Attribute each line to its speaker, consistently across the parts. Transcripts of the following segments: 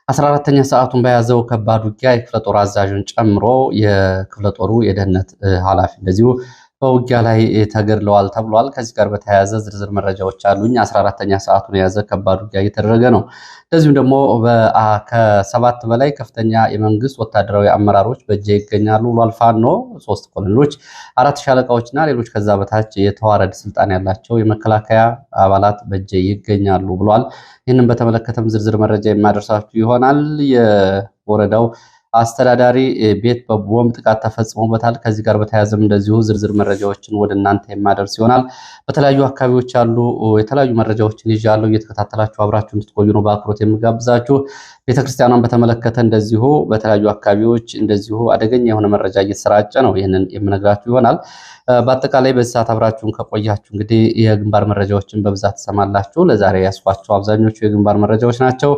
Speaker 1: 14ኛ ሰዓቱን በያዘው ከባድ ውጊያ የክፍለ ጦር አዛዥን ጨምሮ የክፍለ ጦሩ የደህንነት ኃላፊ እንደዚሁ በውጊያ ላይ ተገድለዋል ተብሏል። ከዚህ ጋር በተያያዘ ዝርዝር መረጃዎች አሉኝ። 14ኛ ሰዓቱን የያዘ ከባድ ውጊያ እየተደረገ ነው። እንደዚሁም ደግሞ ከሰባት በላይ ከፍተኛ የመንግስት ወታደራዊ አመራሮች በእጄ ይገኛሉ ብሏል ፋኖ። 3 ኮሎኔሎች፣ 4 ሻለቃዎችና ሌሎች ከዛ በታች የተዋረድ ስልጣን ያላቸው የመከላከያ አባላት በእጄ ይገኛሉ ብሏል። ይህንን በተመለከተም ዝርዝር መረጃ የማደርሳችሁ ይሆናል። የወረዳው አስተዳዳሪ ቤት በቦምብ ጥቃት ተፈጽሞበታል። ከዚህ ጋር በተያያዘም እንደዚሁ ዝርዝር መረጃዎችን ወደ እናንተ የማደርስ ይሆናል። በተለያዩ አካባቢዎች ያሉ የተለያዩ መረጃዎችን ይዣለሁ። እየተከታተላችሁ አብራችሁ እንድትቆዩ ነው በአክብሮት የምጋብዛችሁ። ቤተክርስቲያኗን በተመለከተ እንደዚሁ በተለያዩ አካባቢዎች እንደዚሁ አደገኛ የሆነ መረጃ እየተሰራጨ ነው። ይህንን የምነግራችሁ ይሆናል። በአጠቃላይ በዚህ ሰዓት አብራችሁን ከቆያችሁ እንግዲህ የግንባር መረጃዎችን በብዛት ትሰማላችሁ። ለዛሬ ያስኳቸው አብዛኞቹ የግንባር መረጃዎች ናቸው።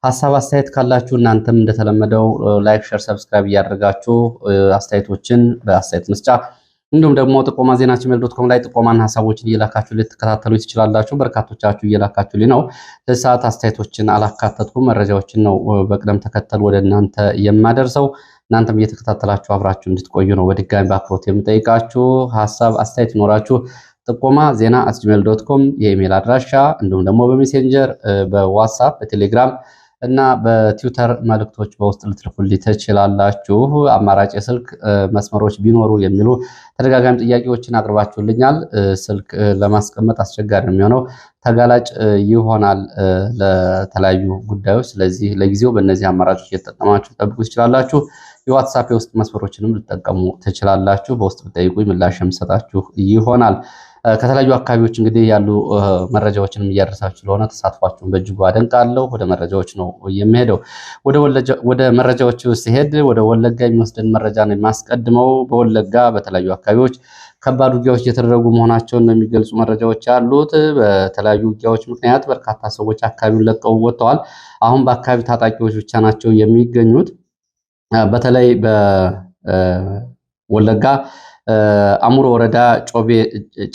Speaker 1: ሀሳብ አስተያየት ካላችሁ እናንተም እንደተለመደው ላይክ፣ ሼር፣ ሰብስክራይብ እያደረጋችሁ አስተያየቶችን በአስተያየት መስጫ እንዲሁም ደግሞ ጥቆማ ዜና ጂሜል.com ላይ ጥቆማና ሀሳቦችን እየላካችሁ ልትከታተሉ ትችላላችሁ። በርካቶቻችሁ እየላካችሁ ነው። ለሰዓት አስተያየቶችን አላካተትኩም። መረጃዎችን ነው በቅደም ተከተል ወደ እናንተ የማደርሰው። እናንተም እየተከታተላችሁ አብራችሁ እንድትቆዩ ነው በድጋሚ በአክብሮት የምጠይቃችሁ። ሀሳብ አስተያየት ይኖራችሁ ጥቆማ ዜና @gmail.com የኢሜል አድራሻ እንዲሁም ደግሞ በሜሴንጀር በዋትስአፕ በቴሌግራም እና በትዊተር መልእክቶች በውስጥ ልትልኩልኝ ትችላላችሁ። አማራጭ የስልክ መስመሮች ቢኖሩ የሚሉ ተደጋጋሚ ጥያቄዎችን አቅርባችሁልኛል። ስልክ ለማስቀመጥ አስቸጋሪ ነው የሚሆነው፣ ተጋላጭ ይሆናል ለተለያዩ ጉዳዮች። ስለዚህ ለጊዜው በእነዚህ አማራጮች እየተጠቀማችሁ ጠብቁ ትችላላችሁ። የዋትስአፕ የውስጥ መስመሮችንም ልትጠቀሙ ትችላላችሁ። በውስጥ ብትጠይቁኝ ምላሽ የምሰጣችሁ ይሆናል። ከተለያዩ አካባቢዎች እንግዲህ ያሉ መረጃዎችንም እያደረሳችሁ ስለሆነ ተሳትፏችሁን በእጅጉ አደንቃለሁ። ወደ መረጃዎች ነው የሚሄደው። ወደ መረጃዎች ሲሄድ ወደ ወለጋ የሚወስደን መረጃ ነው የማስቀድመው። በወለጋ በተለያዩ አካባቢዎች ከባድ ውጊያዎች እየተደረጉ መሆናቸውን ነው የሚገልጹ መረጃዎች ያሉት። በተለያዩ ውጊያዎች ምክንያት በርካታ ሰዎች አካባቢውን ለቀው ወጥተዋል። አሁን በአካባቢ ታጣቂዎች ብቻ ናቸው የሚገኙት። በተለይ በወለጋ አሙሮ ወረዳ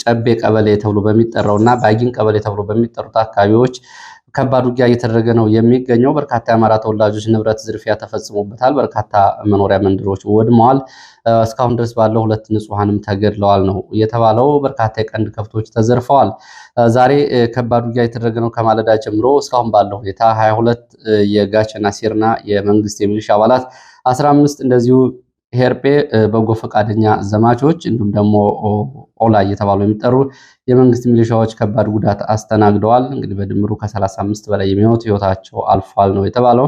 Speaker 1: ጨቤ ቀበሌ ተብሎ በሚጠራው እና ባጊን ቀበሌ ተብሎ በሚጠሩት አካባቢዎች ከባድ ውጊያ እየተደረገ ነው የሚገኘው። በርካታ የአማራ ተወላጆች ንብረት ዝርፊያ ተፈጽሞበታል። በርካታ መኖሪያ መንደሮች ወድመዋል። እስካሁን ድረስ ባለው 2 ንጹሃንም ተገድለዋል ነው የተባለው። በርካታ የቀንድ ከብቶች ተዘርፈዋል። ዛሬ ከባድ ውጊያ እየተደረገ ነው ከማለዳ ጀምሮ እስካሁን ባለው ሁኔታ 22 የጋቸና ሲርና የመንግስት የሚሊሻ አባላት 15 እንደዚሁ ሄርጴ በጎ ፈቃደኛ ዘማቾች እንዲሁም ደግሞ ኦላ እየተባሉ የሚጠሩ የመንግስት ሚሊሻዎች ከባድ ጉዳት አስተናግደዋል። እንግዲህ በድምሩ ከ35 በላይ የሚሆኑት ህይወታቸው አልፏል ነው የተባለው።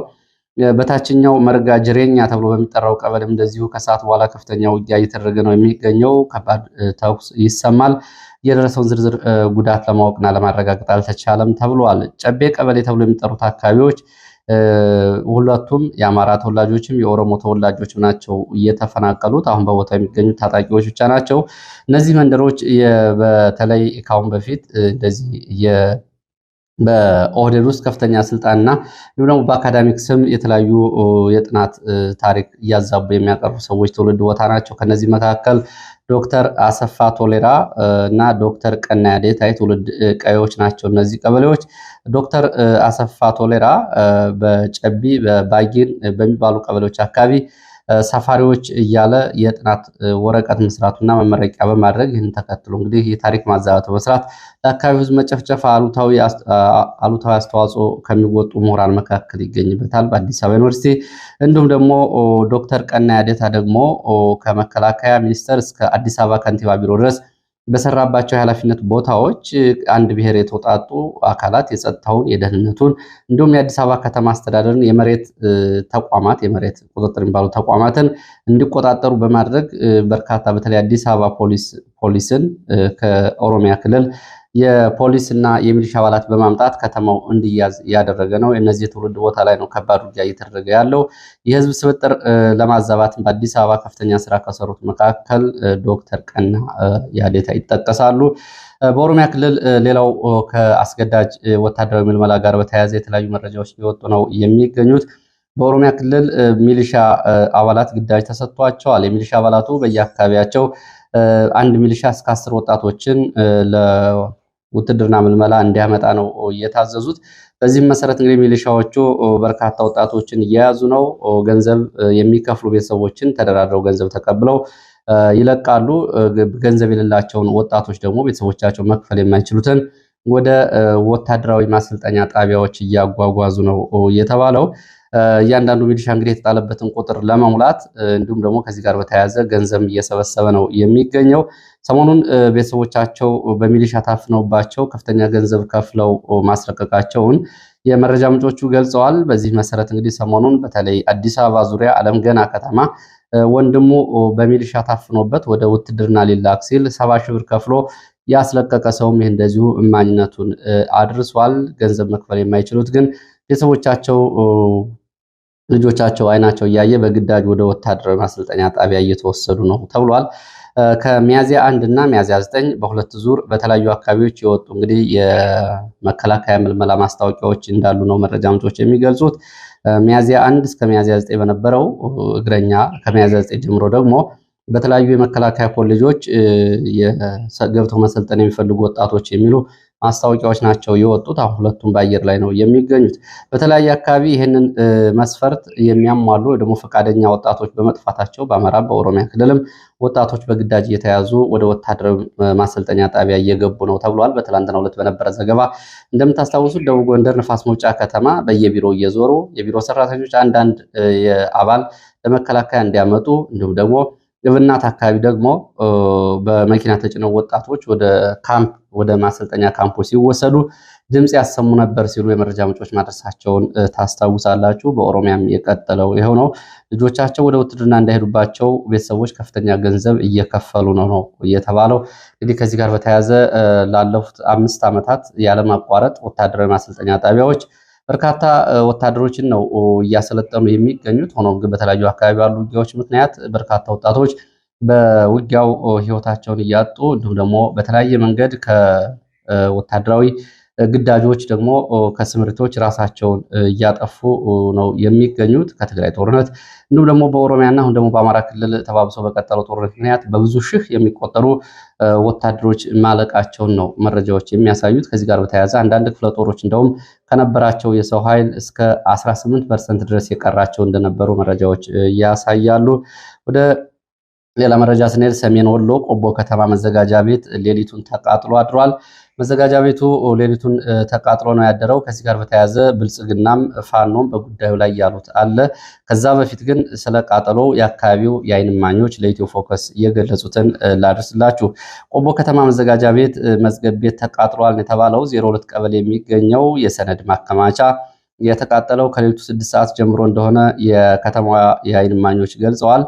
Speaker 1: በታችኛው መርጋ ጅሬኛ ተብሎ በሚጠራው ቀበሌም እንደዚሁ ከሰዓት በኋላ ከፍተኛ ውጊያ እየተደረገ ነው የሚገኘው። ከባድ ተኩስ ይሰማል። የደረሰውን ዝርዝር ጉዳት ለማወቅና ለማረጋገጥ አልተቻለም ተብሏል። ጨቤ ቀበሌ ተብሎ የሚጠሩት አካባቢዎች ሁለቱም የአማራ ተወላጆችም የኦሮሞ ተወላጆችም ናቸው እየተፈናቀሉት። አሁን በቦታው የሚገኙት ታጣቂዎች ብቻ ናቸው። እነዚህ መንደሮች በተለይ ካሁን በፊት እንደዚህ በኦህዴድ ውስጥ ከፍተኛ ስልጣንና እንዲሁም ደግሞ በአካዳሚክ ስም የተለያዩ የጥናት ታሪክ እያዛቡ የሚያቀርቡ ሰዎች ትውልድ ቦታ ናቸው። ከነዚህ መካከል ዶክተር አሰፋ ቶሌራ እና ዶክተር ቀና ያዴታ የትውልድ ቀዮች ናቸው እነዚህ ቀበሌዎች። ዶክተር አሰፋ ቶሌራ በጨቢ በባጊን በሚባሉ ቀበሌዎች አካባቢ ሰፋሪዎች እያለ የጥናት ወረቀት መስራቱና መመረቂያ በማድረግ ይህን ተከትሎ እንግዲህ የታሪክ ማዛባቱ መስራት ለአካባቢው ሕዝብ መጨፍጨፍ አሉታዊ አስተዋጽኦ ከሚወጡ ምሁራን መካከል ይገኝበታል በአዲስ አበባ ዩኒቨርሲቲ። እንዲሁም ደግሞ ዶክተር ቀና ያዴታ ደግሞ ከመከላከያ ሚኒስቴር እስከ አዲስ አበባ ከንቲባ ቢሮ ድረስ በሰራባቸው የኃላፊነት ቦታዎች አንድ ብሔር የተውጣጡ አካላት የጸጥታውን፣ የደህንነቱን እንዲሁም የአዲስ አበባ ከተማ አስተዳደርን የመሬት ተቋማት የመሬት ቁጥጥር የሚባሉ ተቋማትን እንዲቆጣጠሩ በማድረግ በርካታ በተለይ አዲስ አበባ ፖሊስን ከኦሮሚያ ክልል የፖሊስ እና የሚሊሻ አባላት በማምጣት ከተማው እንዲያዝ ያደረገ ነው። እነዚህ የትውልድ ቦታ ላይ ነው ከባድ ውጊያ እየተደረገ ያለው። የህዝብ ስብጥር ለማዛባትም በአዲስ አበባ ከፍተኛ ስራ ከሰሩት መካከል ዶክተር ቀና ያዴታ ይጠቀሳሉ። በኦሮሚያ ክልል ሌላው ከአስገዳጅ ወታደራዊ ምልመላ ጋር በተያያዘ የተለያዩ መረጃዎች ሊወጡ ነው የሚገኙት። በኦሮሚያ ክልል ሚሊሻ አባላት ግዳጅ ተሰጥቷቸዋል። የሚሊሻ አባላቱ በየአካባቢያቸው አንድ ሚሊሻ እስከ 10 ወጣቶችን ለውትድርና ምልመላ እንዲያመጣ ነው የታዘዙት። በዚህም መሰረት እንግዲህ ሚሊሻዎቹ በርካታ ወጣቶችን እየያዙ ነው። ገንዘብ የሚከፍሉ ቤተሰቦችን ተደራድረው ገንዘብ ተቀብለው ይለቃሉ። ገንዘብ የሌላቸውን ወጣቶች ደግሞ ቤተሰቦቻቸው መክፈል የማይችሉትን ወደ ወታደራዊ ማሰልጠኛ ጣቢያዎች እያጓጓዙ ነው የተባለው። እያንዳንዱ ሚሊሻ እንግዲህ የተጣለበትን ቁጥር ለመሙላት እንዲሁም ደግሞ ከዚህ ጋር በተያያዘ ገንዘብ እየሰበሰበ ነው የሚገኘው። ሰሞኑን ቤተሰቦቻቸው በሚሊሻ ታፍነውባቸው ከፍተኛ ገንዘብ ከፍለው ማስለቀቃቸውን የመረጃ ምንጮቹ ገልጸዋል። በዚህ መሰረት እንግዲህ ሰሞኑን በተለይ አዲስ አበባ ዙሪያ አለም ገና ከተማ ወንድሙ በሚሊሻ ታፍኖበት ወደ ውትድርና ሊላክ ሲል 70 ሺህ ብር ከፍሎ ያስለቀቀ ሰውም ይህ እንደዚሁ እማኝነቱን አድርሷል። ገንዘብ መክፈል የማይችሉት ግን ቤተሰቦቻቸው ልጆቻቸው አይናቸው እያየ በግዳጅ ወደ ወታደራዊ ማሰልጠኛ ጣቢያ እየተወሰዱ ነው ተብሏል። ከሚያዚያ 1 እና ሚያዚያ 9 በሁለት ዙር በተለያዩ አካባቢዎች የወጡ እንግዲህ የመከላከያ ምልመላ ማስታወቂያዎች እንዳሉ ነው መረጃ ምንጮች የሚገልጹት። ሚያዚያ 1 እስከ ሚያዚያ 9 በነበረው እግረኛ፣ ከሚያዚያ 9 ጀምሮ ደግሞ በተለያዩ የመከላከያ ኮሌጆች ገብተው መሰልጠን የሚፈልጉ ወጣቶች የሚሉ ማስታወቂያዎች ናቸው የወጡት። አሁን ሁለቱም በአየር ላይ ነው የሚገኙት። በተለያየ አካባቢ ይህንን መስፈርት የሚያሟሉ ደግሞ ፈቃደኛ ወጣቶች በመጥፋታቸው በአማራ በኦሮሚያ ክልልም ወጣቶች በግዳጅ እየተያዙ ወደ ወታደራዊ ማሰልጠኛ ጣቢያ እየገቡ ነው ተብሏል። በትላንትናው ዕለት በነበረ ዘገባ እንደምታስታውሱት ደቡብ ጎንደር ንፋስ መውጫ ከተማ በየቢሮ እየዞሩ የቢሮ ሰራተኞች አንዳንድ አባል ለመከላከያ እንዲያመጡ እንዲሁም ደግሞ ግብናት አካባቢ ደግሞ በመኪና ተጭነው ወጣቶች ወደ ካምፕ ወደ ማሰልጠኛ ካምፖች ሲወሰዱ ድምጽ ያሰሙ ነበር ሲሉ የመረጃ ምንጮች ማድረሳቸውን ታስታውሳላችሁ። በኦሮሚያም የቀጠለው ይኸው ነው። ልጆቻቸው ወደ ውትድርና እንዳይሄዱባቸው ቤተሰቦች ከፍተኛ ገንዘብ እየከፈሉ ነው እየተባለው። እንግዲህ ከዚህ ጋር በተያያዘ ላለፉት 5 ዓመታት ያለማቋረጥ ወታደራዊ ማሰልጠኛ ጣቢያዎች በርካታ ወታደሮችን ነው እያሰለጠኑ የሚገኙት። ሆኖም ግን በተለያዩ አካባቢ ባሉ ውጊያዎች ምክንያት በርካታ ወጣቶች በውጊያው ሕይወታቸውን እያጡ እንዲሁም ደግሞ በተለያየ መንገድ ከወታደራዊ ግዳጆች ደግሞ ከስምሪቶች ራሳቸውን እያጠፉ ነው የሚገኙት ከትግራይ ጦርነት እንዲሁም ደግሞ በኦሮሚያና አሁን ደግሞ በአማራ ክልል ተባብሶ በቀጠለው ጦርነት ምክንያት በብዙ ሺህ የሚቆጠሩ ወታደሮች ማለቃቸውን ነው መረጃዎች የሚያሳዩት። ከዚህ ጋር በተያያዘ አንዳንድ ክፍለ ጦሮች እንደውም ከነበራቸው የሰው ኃይል እስከ 18% ድረስ የቀራቸው እንደነበሩ መረጃዎች ያሳያሉ። ወደ ሌላ መረጃ ስንሄድ ሰሜን ወሎ ቆቦ ከተማ መዘጋጃ ቤት ሌሊቱን ተቃጥሎ አድሯል። መዘጋጃ ቤቱ ሌሊቱን ተቃጥሎ ነው ያደረው። ከዚህ ጋር በተያያዘ ብልጽግናም ፋኖም በጉዳዩ ላይ ያሉት አለ። ከዛ በፊት ግን ስለ ቃጠሎ የአካባቢው የዓይን እማኞች ለኢትዮ ፎከስ የገለጹትን ላድርስላችሁ። ቆቦ ከተማ መዘጋጃ ቤት መዝገብ ቤት ተቃጥሏል የተባለው 02 ቀበሌ የሚገኘው የሰነድ ማከማቻ የተቃጠለው ከሌሊቱ 6 ሰዓት ጀምሮ እንደሆነ የከተማዋ የዓይን እማኞች ገልጸዋል።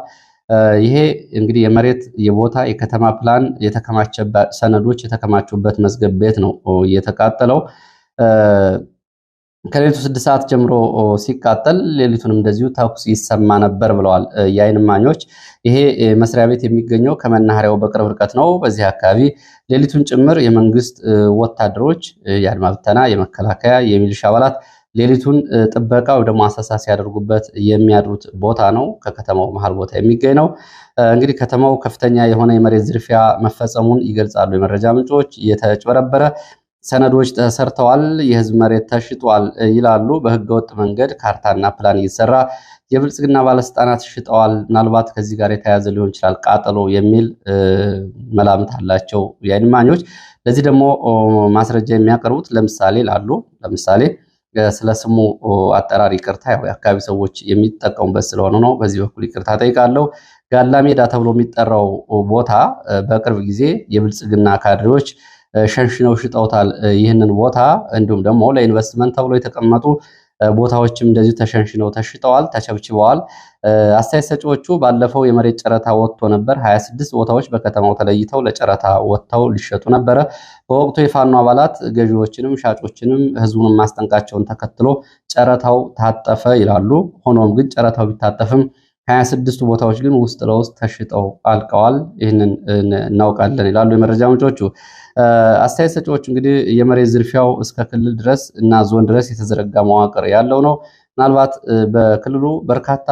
Speaker 1: ይሄ እንግዲህ የመሬት የቦታ የከተማ ፕላን የተከማቸበት ሰነዶች የተከማቹበት መዝገብ ቤት ነው የተቃጠለው። ከሌሊቱ 6 ሰዓት ጀምሮ ሲቃጠል ሌሊቱንም እንደዚሁ ተኩስ ይሰማ ነበር ብለዋል የዓይን እማኞች። ይሄ መስሪያ ቤት የሚገኘው ከመናኸሪያው በቅርብ ርቀት ነው። በዚህ አካባቢ ሌሊቱን ጭምር የመንግስት ወታደሮች የአድማ ብተና፣ የመከላከያ፣ የሚሊሻ አባላት ሌሊቱን ጥበቃ ወደ ማሰሳ ሲያደርጉበት የሚያድሩት ቦታ ነው። ከከተማው መሃል ቦታ የሚገኝ ነው። እንግዲህ ከተማው ከፍተኛ የሆነ የመሬት ዝርፊያ መፈጸሙን ይገልጻሉ የመረጃ ምንጮች። የተጭበረበረ ሰነዶች ተሰርተዋል፣ የህዝብ መሬት ተሽጧል ይላሉ። በህገወጥ መንገድ ካርታና ፕላን እየተሰራ የብልጽግና ባለስልጣናት ሽጠዋል። ምናልባት ከዚህ ጋር የተያያዘ ሊሆን ይችላል ቃጠሎ የሚል መላምት አላቸው የዓይን እማኞች። ለዚህ ደግሞ ማስረጃ የሚያቀርቡት ለምሳሌ ስለ ስሙ አጠራር ይቅርታ ያው የአካባቢ ሰዎች የሚጠቀሙበት ስለሆነ ነው። በዚህ በኩል ይቅርታ ጠይቃለሁ። ጋላ ሜዳ ተብሎ የሚጠራው ቦታ በቅርብ ጊዜ የብልጽግና ካድሬዎች ሸንሽነው ሽጠውታል ይህንን ቦታ። እንዲሁም ደግሞ ለኢንቨስትመንት ተብሎ የተቀመጡ ቦታዎችም እንደዚሁ ተሸንሽነው ተሽጠዋል፣ ተቸብችበዋል። አስተያየት ሰጪዎቹ ባለፈው የመሬት ጨረታ ወጥቶ ነበር። 26 ቦታዎች በከተማው ተለይተው ለጨረታ ወጥተው ሊሸጡ ነበረ። በወቅቱ የፋኖ አባላት ገዢዎችንም ሻጮችንም ህዝቡንም ማስጠንቃቸውን ተከትሎ ጨረታው ታጠፈ ይላሉ። ሆኖም ግን ጨረታው ቢታጠፍም 26ቱ ቦታዎች ግን ውስጥ ለውስጥ ተሽጠው አልቀዋል። ይህንን እናውቃለን ይላሉ የመረጃ ምንጮቹ። አስተያየት ሰጪዎች እንግዲህ የመሬት ዝርፊያው እስከ ክልል ድረስ እና ዞን ድረስ የተዘረጋ መዋቅር ያለው ነው። ምናልባት በክልሉ በርካታ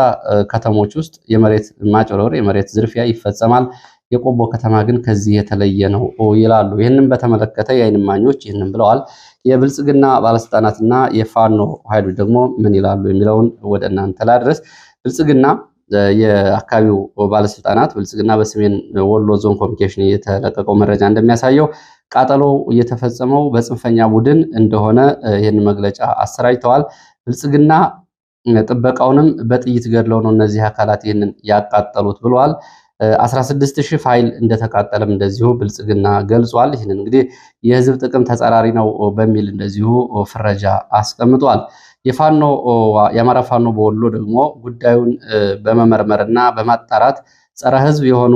Speaker 1: ከተሞች ውስጥ የመሬት ማጭበርበር፣ የመሬት ዝርፊያ ይፈጸማል። የቆቦ ከተማ ግን ከዚህ የተለየ ነው ይላሉ። ይህንን በተመለከተ የዓይን እማኞች ይህንን ብለዋል። የብልጽግና ባለስልጣናትና የፋኖ ኃይሎች ደግሞ ምን ይላሉ የሚለውን ወደ እናንተ ላድረስ። ብልጽግና የአካባቢው ባለስልጣናት ብልጽግና በሰሜን ወሎ ዞን ኮሚኒኬሽን የተለቀቀው መረጃ እንደሚያሳየው ቃጠሎ እየተፈጸመው በጽንፈኛ ቡድን እንደሆነ ይህን መግለጫ አሰራጅተዋል። ብልጽግና ጥበቃውንም በጥይት ገድለው ነው እነዚህ አካላት ይህንን ያቃጠሉት ብለዋል። 16000 ፋይል እንደተቃጠለም እንደዚሁ ብልጽግና ገልጿል። ይህንን እንግዲህ የህዝብ ጥቅም ተጻራሪ ነው በሚል እንደዚሁ ፍረጃ አስቀምጧል። የአማራ ፋኖ በወሎ ደግሞ ጉዳዩን በመመርመርና በማጣራት ጸረ ህዝብ የሆኑ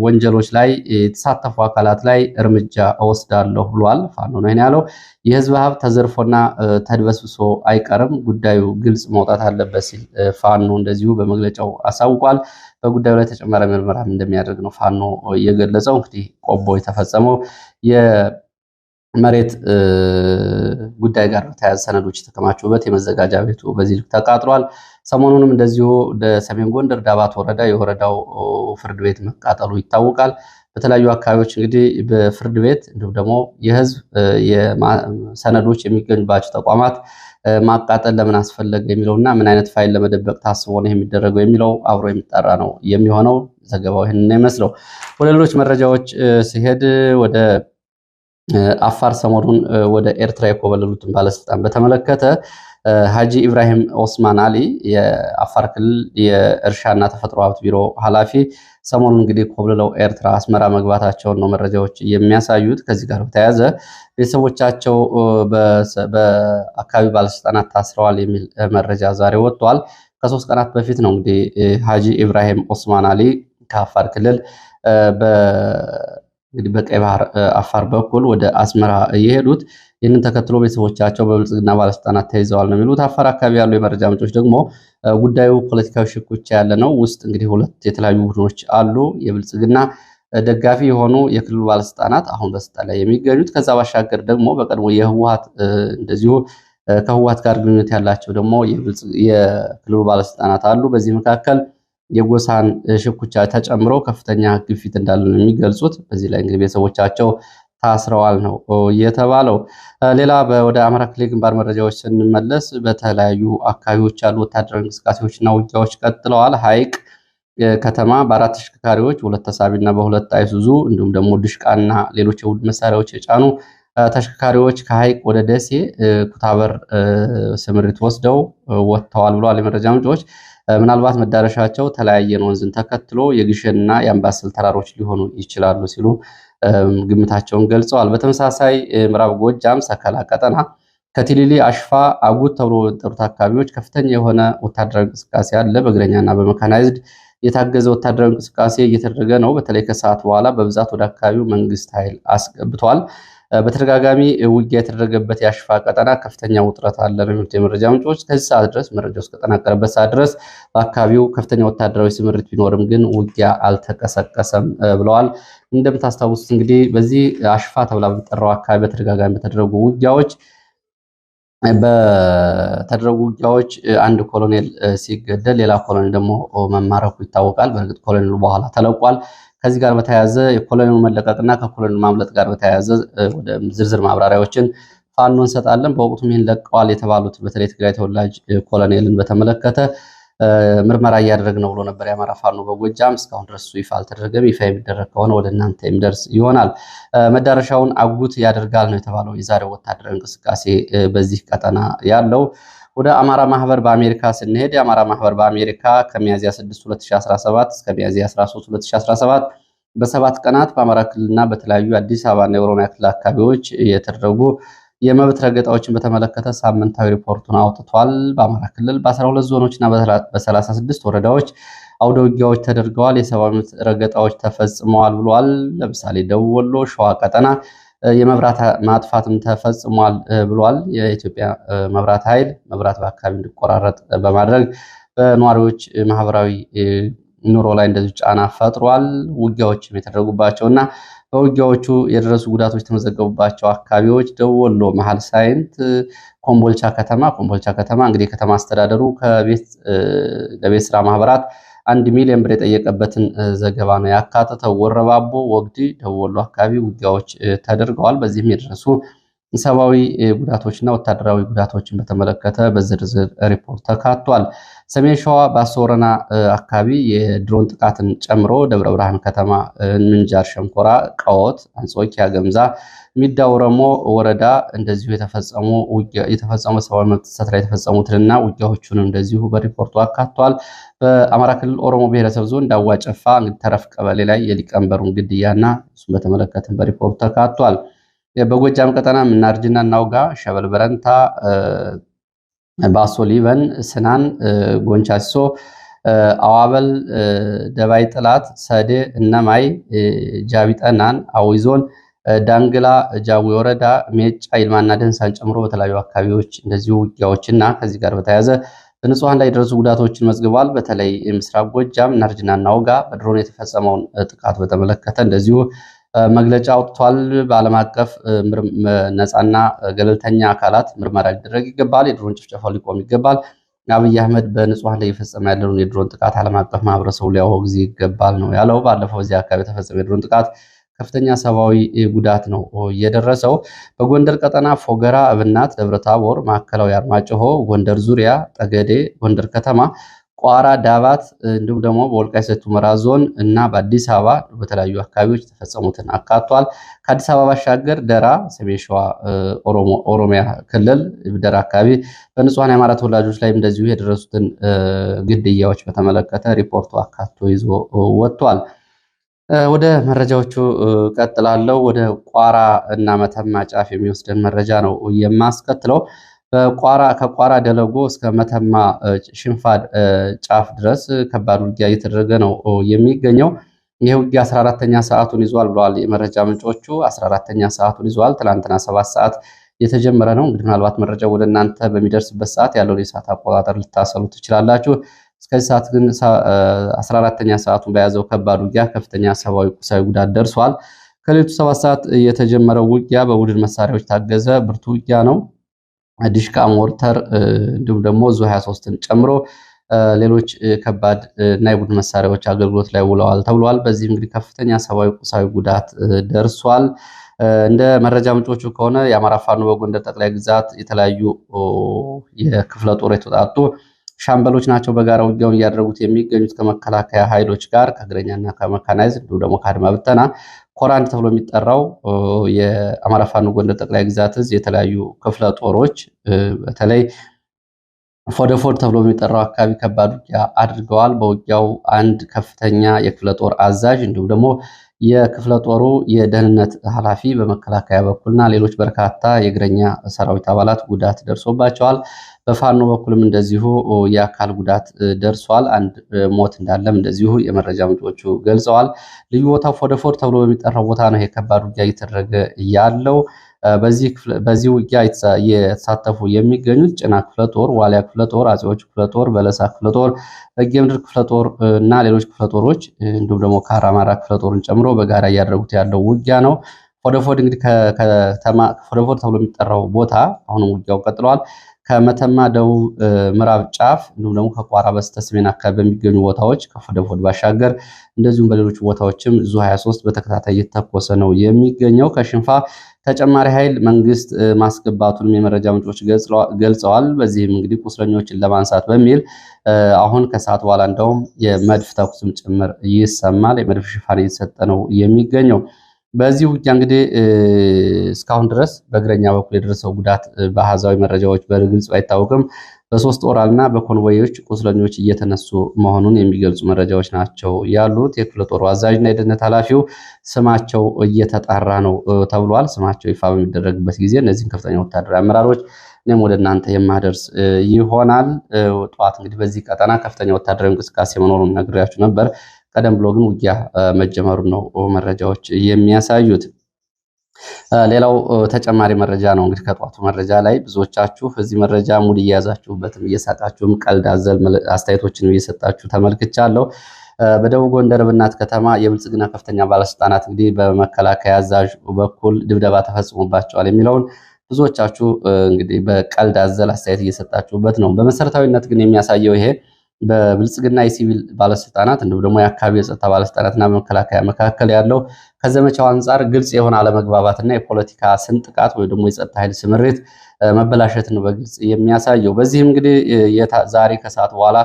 Speaker 1: ወንጀሎች ላይ የተሳተፉ አካላት ላይ እርምጃ እወስዳለሁ ብሏል። ፋኖ ነው ያለው። የህዝብ ሀብት ተዘርፎና ተድበስብሶ አይቀርም፣ ጉዳዩ ግልጽ መውጣት አለበት ሲል ፋኖ እንደዚሁ በመግለጫው አሳውቋል። በጉዳዩ ላይ ተጨማሪ ምርመራ እንደሚያደርግ ነው ፋኖ የገለጸው። እንግዲህ ቆቦ የተፈጸመው የመሬት ጉዳይ ጋር በተያያዘ ሰነዶች የተከማቹበት የመዘጋጃ ቤቱ በዚህ ልክ ተቃጥሏል። ሰሞኑንም እንደዚሁ ወደ ሰሜን ጎንደር ዳባት ወረዳ የወረዳው ፍርድ ቤት መቃጠሉ ይታወቃል። በተለያዩ አካባቢዎች እንግዲህ በፍርድ ቤት እንዲሁም ደግሞ የህዝብ ሰነዶች የሚገኙባቸው ተቋማት ማቃጠል ለምን አስፈለገ የሚለውና ምን አይነት ፋይል ለመደበቅ ታስቦ ነው የሚደረገው የሚለው አብሮ የሚጠራ ነው የሚሆነው። ዘገባው ይህንን ነው የሚመስለው። ወደ ሌሎች መረጃዎች ሲሄድ ወደ አፋር ሰሞኑን ወደ ኤርትራ የኮበለሉትን ባለስልጣን በተመለከተ ሀጂ ኢብራሂም ኦስማን አሊ የአፋር ክልል የእርሻና ተፈጥሮ ሀብት ቢሮ ኃላፊ ሰሞኑን እንግዲህ ኮብልለው ኤርትራ አስመራ መግባታቸውን ነው መረጃዎች የሚያሳዩት። ከዚህ ጋር በተያያዘ ቤተሰቦቻቸው በአካባቢ ባለስልጣናት ታስረዋል የሚል መረጃ ዛሬ ወጥቷል። ከ3 ቀናት በፊት ነው እንግዲህ ሀጂ ኢብራሂም ኦስማን አሊ ከአፋር ክልል እንግዲህ በቀይ ባህር አፋር በኩል ወደ አስመራ የሄዱት። ይህንን ተከትሎ ቤተሰቦቻቸው በብልጽግና ባለስልጣናት ተይዘዋል ነው የሚሉት። አፋር አካባቢ ያሉ የመረጃ ምንጮች ደግሞ ጉዳዩ ፖለቲካዊ ሽኩቻ ያለ ነው፣ ውስጥ እንግዲህ 2 የተለያዩ ቡድኖች አሉ። የብልጽግና ደጋፊ የሆኑ የክልሉ ባለስልጣናት አሁን በስልጣን ላይ የሚገኙት፣ ከዛ ባሻገር ደግሞ በቀድሞ የህወሓት እንደዚሁ ከህወሓት ጋር ግንኙነት ያላቸው ደግሞ የክልሉ ባለስልጣናት አሉ። በዚህ መካከል የጎሳን ሽኩቻ ተጨምሮ ከፍተኛ ግፊት እንዳለ ነው የሚገልጹት። በዚህ ላይ እንግዲህ ቤተሰቦቻቸው ታስረዋል ነው የተባለው። ሌላ ወደ አማራ ክልል ግንባር መረጃዎች ስንመለስ በተለያዩ አካባቢዎች ያሉ ወታደራዊ እንቅስቃሴዎችና ውጊያዎች ቀጥለዋል። ሐይቅ ከተማ በ4 ተሽከርካሪዎች 2 ተሳቢና በ2 አይሱዙ እንዲሁም ደግሞ ድሽቃና ሌሎች የውድ መሳሪያዎች የጫኑ ተሽከርካሪዎች ከሐይቅ ወደ ደሴ ኩታበር ስምሪት ወስደው ወጥተዋል ብለዋል የመረጃ ምንጮች። ምናልባት መዳረሻቸው ተለያየን ወንዝን ተከትሎ የግሸንና የአምባሰል ተራሮች ሊሆኑ ይችላሉ ሲሉ ግምታቸውን ገልጸዋል። በተመሳሳይ ምዕራብ ጎጃም ሰከላ ቀጠና ከቲሊሊ አሽፋ አጉት ተብሎ በሚጠሩት አካባቢዎች ከፍተኛ የሆነ ወታደራዊ እንቅስቃሴ አለ። በእግረኛና በመካናይዝድ የታገዘ ወታደራዊ እንቅስቃሴ እየተደረገ ነው። በተለይ ከሰዓት በኋላ በብዛት ወደ አካባቢው መንግስት ኃይል አስገብቷል። በተደጋጋሚ ውጊያ የተደረገበት የአሽፋ ቀጠና ከፍተኛ ውጥረት አለ ነው የሚሉት የመረጃ ምንጮች። ከዚህ ሰዓት ድረስ መረጃው እስከተጠናቀረበት ሰዓት ድረስ በአካባቢው ከፍተኛ ወታደራዊ ስምሪት ቢኖርም ግን ውጊያ አልተቀሰቀሰም ብለዋል። እንደምታስታውሱት እንግዲህ በዚህ አሽፋ ተብላ በሚጠራው አካባቢ በተደጋጋሚ በተደረጉ ውጊያዎች አንድ ኮሎኔል ሲገደል ሌላ ኮሎኔል ደግሞ መማረኩ ይታወቃል። በእርግጥ ኮሎኔሉ በኋላ ተለቋል። ከዚህ ጋር በተያያዘ የኮሎኔሉ መለቀቅና ከኮሎኔሉ ማምለጥ ጋር በተያያዘ ወደ ዝርዝር ማብራሪያዎችን ፋኖ እንሰጣለን። በወቅቱም ይህን ለቀዋል የተባሉት በተለይ ትግራይ ተወላጅ ኮሎኔልን በተመለከተ ምርመራ እያደረግን ነው ብሎ ነበር የአማራ ፋኖ በጎጃም። እስካሁን ድረስ ይፋ አልተደረገም። ይፋ የሚደረግ ከሆነ ወደ እናንተ የሚደርስ ይሆናል። መዳረሻውን አጉት ያደርጋል ነው የተባለው የዛሬው ወታደራዊ እንቅስቃሴ በዚህ ቀጠና ያለው። ወደ አማራ ማህበር በአሜሪካ ስንሄድ የአማራ ማህበር በአሜሪካ ከሚያዝያ 6 2017 እስከ ሚያዝያ 13 2017 በ7 ቀናት በአማራ ክልልና በተለያዩ አዲስ አበባና የኦሮሚያ ክልል አካባቢዎች የተደረጉ የመብት ረገጣዎችን በተመለከተ ሳምንታዊ ሪፖርቱን አውጥቷል። በአማራ ክልል በ12 ዞኖችና በ36 ወረዳዎች አውደ ውጊያዎች ተደርገዋል፣ የሰብአዊ መብት ረገጣዎች ተፈጽመዋል ብሏል። ለምሳሌ ደቡብ ወሎ፣ ሸዋ ቀጠና የመብራት ማጥፋትም ተፈጽሟል ብሏል። የኢትዮጵያ መብራት ኃይል መብራት በአካባቢ እንዲቆራረጥ በማድረግ በነዋሪዎች ማህበራዊ ኑሮ ላይ እንደዚሁ ጫና ፈጥሯል። ውጊያዎችም የተደረጉባቸውና በውጊያዎቹ የደረሱ ጉዳቶች የተመዘገቡባቸው አካባቢዎች ደቡብ ወሎ መሀል ሳይንት፣ ኮምቦልቻ ከተማ እንግዲህ የከተማ አስተዳደሩ ለቤት ስራ ማህበራት 1 ሚሊዮን ብር የጠየቀበትን ዘገባ ነው ያካተተው። ወረባቦ፣ ወግዲ፣ ደቡብ ወሎ አካባቢ ውጊያዎች ተደርገዋል። በዚህም የደረሱ ሰብአዊ ጉዳቶችና ወታደራዊ ጉዳቶችን በተመለከተ በዝርዝር ሪፖርት ተካቷል። ሰሜን ሸዋ ባሶ ወረና አካባቢ የድሮን ጥቃትን ጨምሮ ደብረ ብርሃን ከተማ፣ ምንጃር ሸንኮራ፣ ቀወት፣ አንጾኪያ፣ ገምዛ፣ ሚዳ ወረሞ ወረዳ እንደዚሁ የተፈጸሙ ሰብአዊ መብት ጥሰት ላይ የተፈጸሙትንና ውጊያዎቹንም እንደዚሁ በሪፖርቱ አካቷል። በአማራ ክልል ኦሮሞ ብሔረሰብ ዞን ዳዋ ጨፋ ተረፍ ቀበሌ ላይ የሊቀመንበሩን ግድያና እሱን በተመለከተም በሪፖርቱ ተካቷል። በጎጃም ቀጠና ምናርጅና እናውጋ፣ ሸበል በረንታ፣ ባሶ ሊበን፣ ስናን፣ ጎንቻሶ፣ አዋበል፣ ደባይ ጥላት፣ ሰዴ፣ እነማይ፣ ጃቢጠናን፣ አዊ ዞን ዳንግላ፣ ጃዊ ወረዳ፣ ሜጫ፣ ይልማና ደንሳን ጨምሮ በተለያዩ አካባቢዎች እንደዚሁ ውጊያዎችና ከዚህ ጋር በተያያዘ በንጹሃን ላይ የደረሱ ጉዳቶችን መዝግቧል። በተለይ ምስራቅ ጎጃም ናርጅና እናውጋ በድሮን የተፈጸመውን ጥቃት በተመለከተ እንደዚሁ መግለጫ አውጥቷል። በዓለም አቀፍ ነፃና ገለልተኛ አካላት ምርመራ ሊደረግ ይገባል፣ የድሮን ጭፍጨፋው ሊቆም ይገባል፣ አብይ አህመድ በንጹሃን ላይ የፈጸመ ያለውን የድሮን ጥቃት ዓለም አቀፍ ማህበረሰቡ ሊያወግዝ ይገባል ነው ያለው። ባለፈው እዚህ አካባቢ የተፈጸመ የድሮን ጥቃት ከፍተኛ ሰብአዊ ጉዳት ነው የደረሰው። በጎንደር ቀጠና ፎገራ፣ እብናት፣ ደብረታቦር፣ ማዕከላዊ አርማጭሆ፣ ጎንደር ዙሪያ፣ ጠገዴ፣ ጎንደር ከተማ፣ ቋራ፣ ዳባት እንዲሁም ደግሞ በወልቃይት ሰቲት ሁመራ ዞን እና በአዲስ አበባ በተለያዩ አካባቢዎች የተፈጸሙትን አካቷል። ከአዲስ አበባ ባሻገር ደራ፣ ሰሜን ሸዋ ኦሮሚያ ክልል ደራ አካባቢ በንጹሃን የአማራ ተወላጆች ላይም እንደዚሁ የደረሱትን ግድያዎች በተመለከተ ሪፖርቱ አካቶ ይዞ ወጥቷል። ወደ መረጃዎቹ ቀጥላለሁ። ወደ ቋራ እና መተማ ጫፍ የሚወስደን መረጃ ነው የማስከትለው። ከቋራ ደለጎ እስከ መተማ ሽንፋ ጫፍ ድረስ ከባድ ውጊያ እየተደረገ ነው የሚገኘው። ይህ ውጊያ 14ኛ ሰዓቱን ይዟል ብለዋል የመረጃ ምንጮቹ። 14ኛ ሰዓቱን ይዟል። ትላንትና 7 ሰዓት የተጀመረ ነው። እንግዲህ ምናልባት መረጃው ወደ እናንተ በሚደርስበት ሰዓት ያለውን የሰዓት አቆጣጠር ልታሰሉ ትችላላችሁ። እስከዚህ ሰዓት ግን 14ኛ ሰዓቱን በያዘው ከባድ ውጊያ ከፍተኛ ሰብአዊ ቁሳዊ ጉዳት ደርሷል። ከሌሊቱ 7 ሰዓት የተጀመረው ውጊያ በቡድን መሳሪያዎች ታገዘ ብርቱ ውጊያ ነው። ዲሽቃ፣ ሞርተር እንዲሁም ደግሞ ዙ 23ን ጨምሮ ሌሎች ከባድ እና የቡድን መሳሪያዎች አገልግሎት ላይ ውለዋል ተብሏል። በዚህ እንግዲህ ከፍተኛ ሰብአዊ ቁሳዊ ጉዳት ደርሷል። እንደ መረጃ ምንጮቹ ከሆነ የአማራ ፋኖ በጎንደር ጠቅላይ ግዛት የተለያዩ የክፍለ ጦር የተውጣጡ ሻምበሎች ናቸው በጋራ ውጊያውን እያደረጉት የሚገኙት ከመከላከያ ኃይሎች ጋር ከእግረኛና ከመካናይዝ እንዲሁም ደግሞ ከአድማ ብተና ኮራንድ ተብሎ የሚጠራው የአማራ ፋኖ ጎንደር ጠቅላይ ግዛት እዝ የተለያዩ ክፍለ ጦሮች በተለይ ፎደፎድ ተብሎ የሚጠራው አካባቢ ከባድ ውጊያ አድርገዋል። በውጊያው አንድ ከፍተኛ የክፍለ ጦር አዛዥ እንዲሁም ደግሞ የክፍለ ጦሩ የደህንነት ኃላፊ በመከላከያ በኩልና ሌሎች በርካታ የእግረኛ ሰራዊት አባላት ጉዳት ደርሶባቸዋል። በፋኖ በኩልም እንደዚሁ የአካል ጉዳት ደርሷል። አንድ ሞት እንዳለም እንደዚሁ የመረጃ ምንጮቹ ገልጸዋል። ልዩ ቦታው ፎደፎድ ተብሎ በሚጠራው ቦታ ነው የከባድ ውጊያ እየተደረገ ያለው። በዚህ ውጊያ የተሳተፉ የሚገኙት ጭና ክፍለ ጦር፣ ዋሊያ ክፍለ ጦር፣ አጼዎች ክፍለ ጦር፣ በለሳ ክፍለ ጦር፣ በጌምድር ክፍለ ጦር እና ሌሎች ክፍለ ጦሮች እንዲሁም ደግሞ ካራማራ ክፍለ ጦርን ጨምሮ በጋራ እያደረጉት ያለው ውጊያ ነው። ፎደፎድ እንግዲህ ፎደፎድ ተብሎ የሚጠራው ቦታ አሁንም ውጊያው ቀጥለዋል። ከመተማ ደቡብ ምዕራብ ጫፍ እንዲሁም ደግሞ ከቋራ በስተ ሰሜን አካባቢ በሚገኙ ቦታዎች ከፎደፎድ ባሻገር እንደዚሁም በሌሎች ቦታዎችም ዙ 23 በተከታታይ እየተተኮሰ ነው የሚገኘው። ከሽንፋ ተጨማሪ ኃይል መንግስት ማስገባቱንም የመረጃ ምንጮች ገልጸዋል። በዚህም እንግዲህ ቁስለኞችን ለማንሳት በሚል አሁን ከሰዓት በኋላ እንደውም የመድፍ ተኩስም ጭምር ይሰማል። የመድፍ ሽፋን እየተሰጠ ነው የሚገኘው። በዚህ ውጊያ እንግዲህ እስካሁን ድረስ በእግረኛ በኩል የደረሰው ጉዳት በአሃዛዊ መረጃዎች በግልጽ አይታወቅም። በ3 ኦራልና በኮንቮዮች ቁስለኞች እየተነሱ መሆኑን የሚገልጹ መረጃዎች ናቸው ያሉት። የክፍለ ጦሩ አዛዥና የደህንነት ኃላፊው ስማቸው እየተጣራ ነው ተብሏል። ስማቸው ይፋ በሚደረግበት ጊዜ እነዚህን ከፍተኛ ወታደራዊ አመራሮች እኔም ወደ እናንተ የማደርስ ይሆናል። ጠዋት እንግዲህ በዚህ ቀጠና ከፍተኛ ወታደራዊ እንቅስቃሴ መኖሩን ነግሬያችሁ ነበር። ቀደም ብሎ ግን ውጊያ መጀመሩን ነው መረጃዎች የሚያሳዩት። ሌላው ተጨማሪ መረጃ ነው እንግዲህ ከጧቱ መረጃ ላይ ብዙዎቻችሁ እዚህ መረጃ ሙድ እየያዛችሁበትም እየሳቃችሁም ቀልድ አዘል አስተያየቶችን እየሰጣችሁ ተመልክቻለሁ። በደቡብ ጎንደር ብናት ከተማ የብልጽግና ከፍተኛ ባለስልጣናት እንግዲህ በመከላከያ አዛዥ በኩል ድብደባ ተፈጽሞባቸዋል የሚለውን ብዙዎቻችሁ እንግዲህ በቀልድ አዘል አስተያየት እየሰጣችሁበት ነው። በመሰረታዊነት ግን የሚያሳየው ይሄ በብልጽግና የሲቪል ባለስልጣናት እንዲሁም ደግሞ የአካባቢ የጸጥታ ባለስልጣናትና በመከላከያ መካከል ያለው ከዘመቻው አንጻር ግልጽ የሆነ አለመግባባትና የፖለቲካ ስንጥቃት ወይ ደግሞ የጸጥታ ኃይል ስምሪት መበላሸት ነው በግልጽ የሚያሳየው። በዚህም እንግዲህ ዛሬ ከሰዓት በኋላ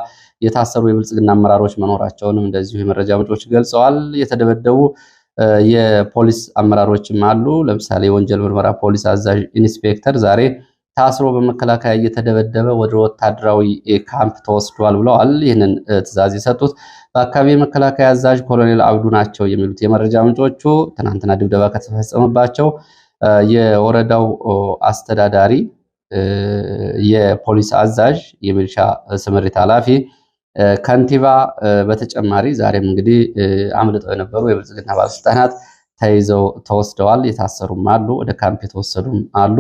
Speaker 1: የታሰሩ የብልጽግና አመራሮች መኖራቸውንም እንደዚሁ የመረጃ ምንጮች ገልጸዋል። የተደበደቡ የፖሊስ አመራሮችም አሉ። ለምሳሌ የወንጀል ምርመራ ፖሊስ አዛዥ ኢንስፔክተር ዛሬ ታስሮ በመከላከያ እየተደበደበ ወደ ወታደራዊ ካምፕ ተወስዷል ብለዋል። ይህንን ትዕዛዝ የሰጡት በአካባቢ የመከላከያ አዛዥ ኮሎኔል አብዱ ናቸው የሚሉት የመረጃ ምንጮቹ ትናንትና ድብደባ ከተፈጸመባቸው የወረዳው አስተዳዳሪ፣ የፖሊስ አዛዥ፣ የሚሊሻ ስምሪት ኃላፊ፣ ከንቲባ በተጨማሪ ዛሬም እንግዲህ አምልጠው የነበሩ የብልጽግና ባለስልጣናት ተይዘው ተወስደዋል። የታሰሩም አሉ፣ ወደ ካምፕ የተወሰዱም አሉ።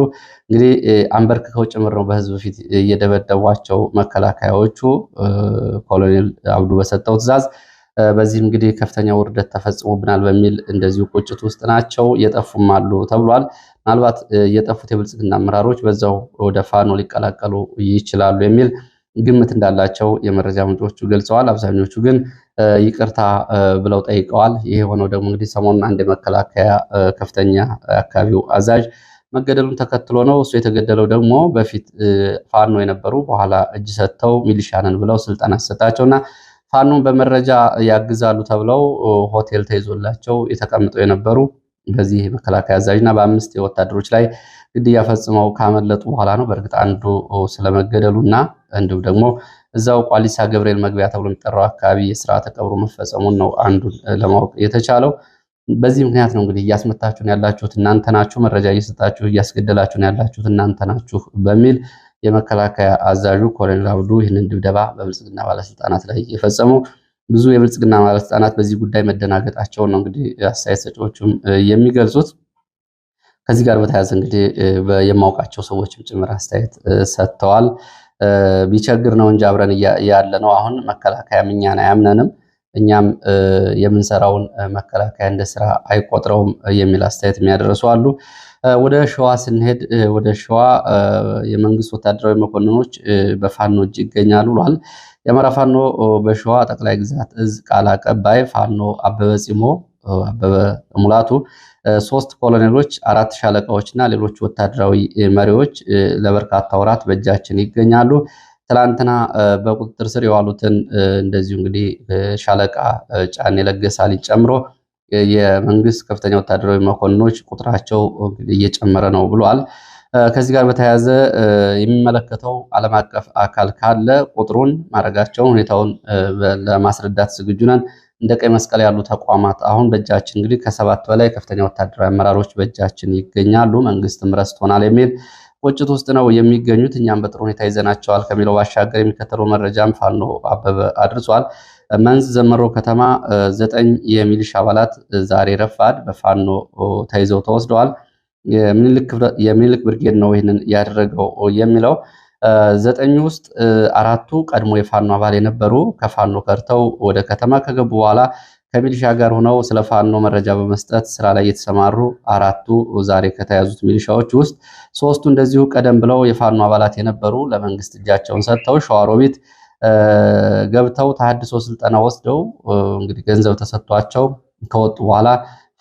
Speaker 1: እንግዲህ አንበርክከው ጭምር ነው በህዝብ ፊት እየደበደቧቸው መከላከያዎቹ ኮሎኔል አብዱ በሰጠው ትዕዛዝ። በዚህም እንግዲህ ከፍተኛ ውርደት ተፈጽሞብናል በሚል እንደዚሁ ቁጭት ውስጥ ናቸው። የጠፉም አሉ ተብሏል። ምናልባት የጠፉት የብልጽግና አመራሮች በዛው ወደ ፋኖ ሊቀላቀሉ ይችላሉ የሚል ግምት እንዳላቸው የመረጃ ምንጮቹ ገልጸዋል። አብዛኞቹ ግን ይቅርታ ብለው ጠይቀዋል። ይሄ የሆነው ደግሞ እንግዲህ ሰሞኑን አንድ የመከላከያ ከፍተኛ አካባቢው አዛዥ መገደሉን ተከትሎ ነው። እሱ የተገደለው ደግሞ በፊት ፋኖ የነበሩ በኋላ እጅ ሰጥተው ሚሊሻንን ብለው ስልጠና አሰጣቸውና ፋኖን በመረጃ ያግዛሉ ተብለው ሆቴል ተይዞላቸው የተቀምጠው የነበሩ በዚህ መከላከያ አዛዥና በ5 ወታደሮች ላይ ግድያ ፈጽመው ካመለጡ በኋላ ነው። በእርግጥ አንዱ ስለመገደሉና እንዲሁም ደግሞ እዛው ቋሊሳ ገብርኤል መግቢያ ተብሎ የሚጠራው አካባቢ የስርዓተ ቀብሩ መፈጸሙን ነው አንዱን ለማወቅ የተቻለው። በዚህ ምክንያት ነው እንግዲህ እያስመታችሁን ያላችሁት እናንተ ናችሁ፣ መረጃ እየሰጣችሁ እያስገደላችሁን ያላችሁት እናንተ ናችሁ በሚል የመከላከያ አዛዡ ኮሎኔል አብዱ ይህንን ድብደባ በብልጽግና ባለስልጣናት ላይ የፈጸመው። ብዙ የብልጽግና ባለስልጣናት በዚህ ጉዳይ መደናገጣቸውን ነው እንግዲህ አስተያየት ሰጪዎቹም የሚገልጹት። ከዚህ ጋር በተያያዘ እንግዲህ የማውቃቸው ሰዎችም ጭምር አስተያየት ሰጥተዋል። ቢቸግር ነው እንጂ አብረን ያለ ነው። አሁን መከላከያም እኛን አያምነንም፣ እኛም የምንሰራውን መከላከያ እንደ ስራ አይቆጥረውም የሚል አስተያየት የሚያደርሱ አሉ። ወደ ሸዋ ስንሄድ ወደ ሸዋ የመንግስት ወታደራዊ መኮንኖች በፋኖ እጅ ይገኛሉ ብሏል። የአማራ ፋኖ በሸዋ ጠቅላይ ግዛት እዝ ቃል አቀባይ ፋኖ አበበ ሙላቱ 3 ኮሎኔሎች፣ 4 ሻለቃዎችና ሌሎች ወታደራዊ መሪዎች ለበርካታ ወራት በእጃችን ይገኛሉ። ትላንትና በቁጥጥር ስር የዋሉትን እንደዚሁ እንግዲህ ሻለቃ ጫኔ ለገሳሊ ጨምሮ የመንግስት ከፍተኛ ወታደራዊ መኮንኖች ቁጥራቸው እየጨመረ ነው ብሏል። ከዚህ ጋር በተያያዘ የሚመለከተው ዓለም አቀፍ አካል ካለ ቁጥሩን ማድረጋቸውን ሁኔታውን ለማስረዳት ዝግጁ ነን። እንደ ቀይ መስቀል ያሉ ተቋማት አሁን በእጃችን እንግዲህ ከ7 በላይ ከፍተኛ ወታደራዊ አመራሮች በእጃችን ይገኛሉ። መንግስትም ረስቶናል የሚል ቁጭት ውስጥ ነው የሚገኙት። እኛም በጥሩ ሁኔታ ይዘናቸዋል ከሚለው ባሻገር የሚከተለው መረጃም ፋኖ አበበ አድርሷል። መንዝ ዘመሮ ከተማ 9 የሚሊሻ አባላት ዛሬ ረፋድ በፋኖ ተይዘው ተወስደዋል። የሚኒልክ ብርጌድ ነው ይህንን ያደረገው የሚለው 9 ውስጥ 4ቱ ቀድሞ የፋኖ አባል የነበሩ ከፋኖ ከርተው ወደ ከተማ ከገቡ በኋላ ከሚሊሻ ጋር ሆነው ስለ ፋኖ መረጃ በመስጠት ስራ ላይ የተሰማሩ 4ቱ ዛሬ ከተያዙት ሚሊሻዎች ውስጥ 3ቱ እንደዚሁ ቀደም ብለው የፋኖ አባላት የነበሩ ለመንግስት እጃቸውን ሰጥተው ሸዋሮቢት ገብተው ተሐድሶ ስልጠና ወስደው እንግዲህ ገንዘብ ተሰጥቷቸው ከወጡ በኋላ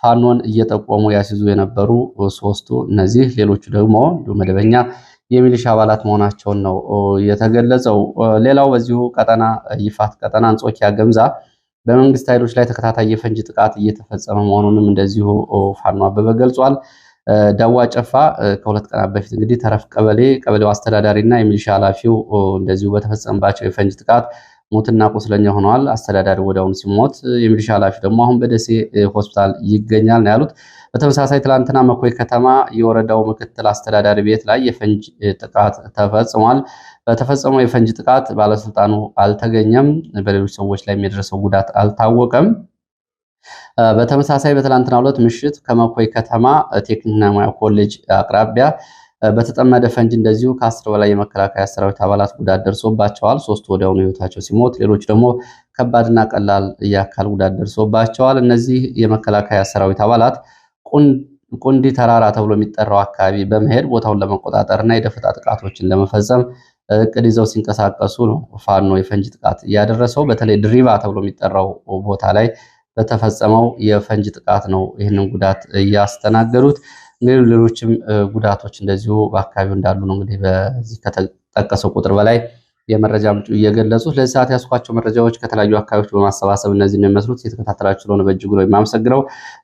Speaker 1: ፋኖን እየጠቆሙ ያስይዙ የነበሩ 3ቱ እነዚህ፣ ሌሎቹ ደግሞ መደበኛ የሚሊሻ አባላት መሆናቸውን ነው የተገለጸው። ሌላው በዚሁ ቀጠና ይፋት ቀጠና አንጾኪያ ገምዛ በመንግስት ኃይሎች ላይ ተከታታይ የፈንጅ ጥቃት እየተፈጸመ መሆኑንም እንደዚሁ ፋኖ አበበ ገልጿል። ዳዋ ጨፋ ከ2 ቀናት በፊት እንግዲህ ተረፍ ቀበሌው አስተዳዳሪና የሚሊሻ ኃላፊው እንደዚሁ በተፈጸመባቸው የፈንጅ ጥቃት ሞትና ቁስለኛ ሆነዋል። አስተዳዳሪ ወዲያውኑ ሲሞት የሚሊሻ ኃላፊ ደግሞ አሁን በደሴ ሆስፒታል ይገኛል ነው ያሉት። በተመሳሳይ ትላንትና መኮይ ከተማ የወረዳው ምክትል አስተዳዳሪ ቤት ላይ የፈንጅ ጥቃት ተፈጽሟል። በተፈጸመው የፈንጅ ጥቃት ባለስልጣኑ አልተገኘም። በሌሎች ሰዎች ላይ የደረሰው ጉዳት አልታወቀም። በተመሳሳይ በትላንትናው ዕለት ምሽት ከመኮይ ከተማ ቴክኒክና ሙያ ኮሌጅ አቅራቢያ በተጠመደ ፈንጅ እንደዚሁ ከ10 በላይ የመከላከያ ሰራዊት አባላት ጉዳት ደርሶባቸዋል። 3ቱ ወዲያውኑ ህይወታቸው ሲሞት፣ ሌሎች ደግሞ ከባድና ቀላል የአካል ጉዳት ደርሶባቸዋል። እነዚህ የመከላከያ ሰራዊት አባላት ቁንዲ ተራራ ተብሎ የሚጠራው አካባቢ በመሄድ ቦታውን ለመቆጣጠርና የደፈጣ ጥቃቶችን ለመፈጸም እቅድ ይዘው ሲንቀሳቀሱ ነው ፋኖ የፈንጅ ጥቃት እያደረሰው። በተለይ ድሪባ ተብሎ የሚጠራው ቦታ ላይ በተፈጸመው የፈንጅ ጥቃት ነው ይህንን ጉዳት እያስተናገዱት። ሌሎችም ጉዳቶች እንደዚሁ በአካባቢው እንዳሉ ነው እንግዲህ በዚህ ከተጠቀሰው ቁጥር በላይ የመረጃ ምንጩ እየገለጹት። ለዚህ ሰዓት ያስኳቸው መረጃዎች ከተለያዩ አካባቢዎች በማሰባሰብ እነዚህ ነው የሚመስሉት። የተከታተላችሁ ስለሆነ በእጅጉ ነው የማመሰግነው።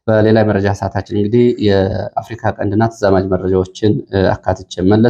Speaker 1: በሌላ የመረጃ ሰዓታችን እንግዲህ የአፍሪካ ቀንድና ተዛማጅ መረጃዎችን አካትቼ መለሳለሁ።